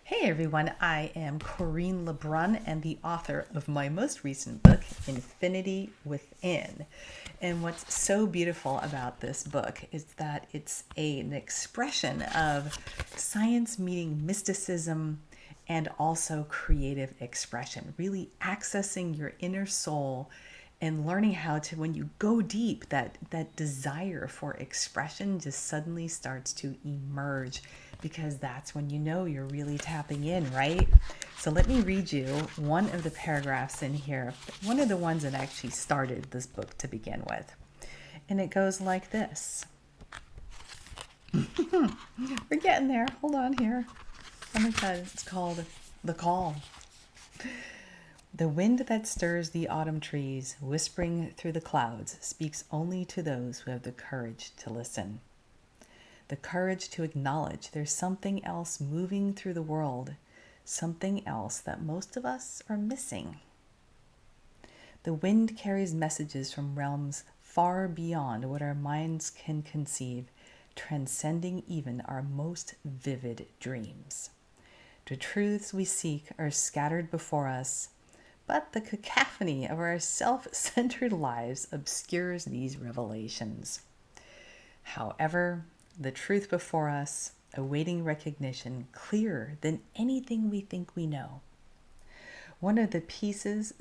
Hey everyone, I am Corinne Lebrun and the author of my most recent book, Infinity Within. And what's so beautiful about this book is that it's an expression of science meeting mysticism and also creative expression, really accessing your inner soul and learning how to, when you go deep, that desire for expression just suddenly starts to emerge, because that's when you know you're really tapping in, right? So let me read you one of the paragraphs in here, one of the ones that actually started this book to begin with. And it goes like this. We're getting there. Hold on here. Oh my God, it's called The Call. The wind that stirs the autumn trees, whispering through the clouds, speaks only to those who have the courage to listen. The courage to acknowledge there's something else moving through the world, something else that most of us are missing. The wind carries messages from realms far beyond what our minds can conceive, transcending even our most vivid dreams. The truths we seek are scattered before us, but the cacophony of our self-centered lives obscures these revelations. However, the truth before us, awaiting recognition, clearer than anything we think we know. Once the pieces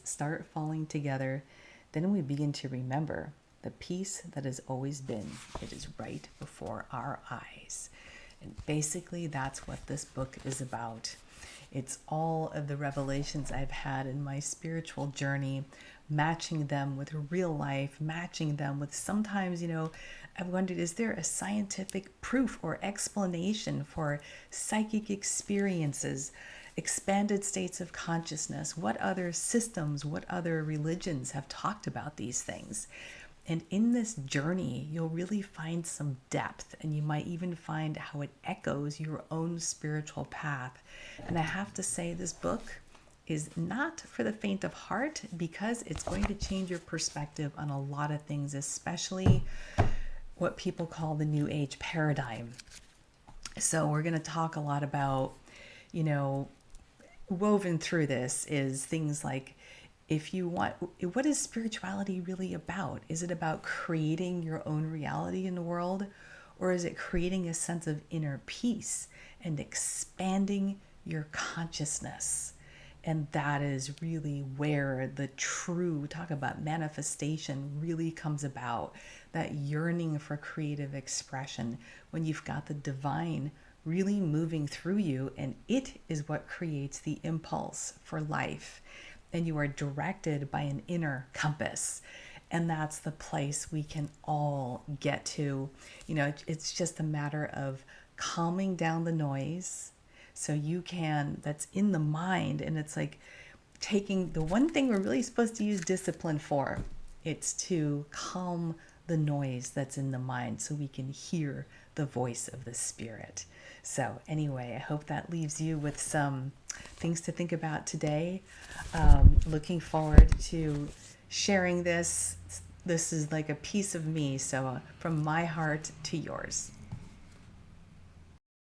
start falling together, then we begin to remember the piece that has always been. It is right before our eyes. And basically, that's what this book is about. It's all of the revelations I've had in my spiritual journey, matching them with real life, matching them with sometimes, I've wondered, is there a scientific proof or explanation for psychic experiences, expanded states of consciousness? What other systems, what other religions have talked about these things? And in this journey, you'll really find some depth, and you might even find how it echoes your own spiritual path. And I have to say, this book is not for the faint of heart, because it's going to change your perspective on a lot of things, especially what people call the New Age paradigm. So we're going to talk a lot about, woven through this is things like, if you want, what is spirituality really about? Is it about creating your own reality in the world? Or is it creating a sense of inner peace and expanding your consciousness? And that is really where the true, talk about manifestation, really comes about. That yearning for creative expression, when you've got the divine really moving through you, and it is what creates the impulse for life. And you are directed by an inner compass. And that's the place we can all get to. It's just a matter of calming down the noise. So that's in the mind. And it's like taking the one thing we're really supposed to use discipline for. It's to calm the noise that's in the mind so we can hear the voice of the spirit. So anyway, I hope that leaves you with some things to think about today. Looking forward to sharing this. This is like a piece of me, so from my heart to yours.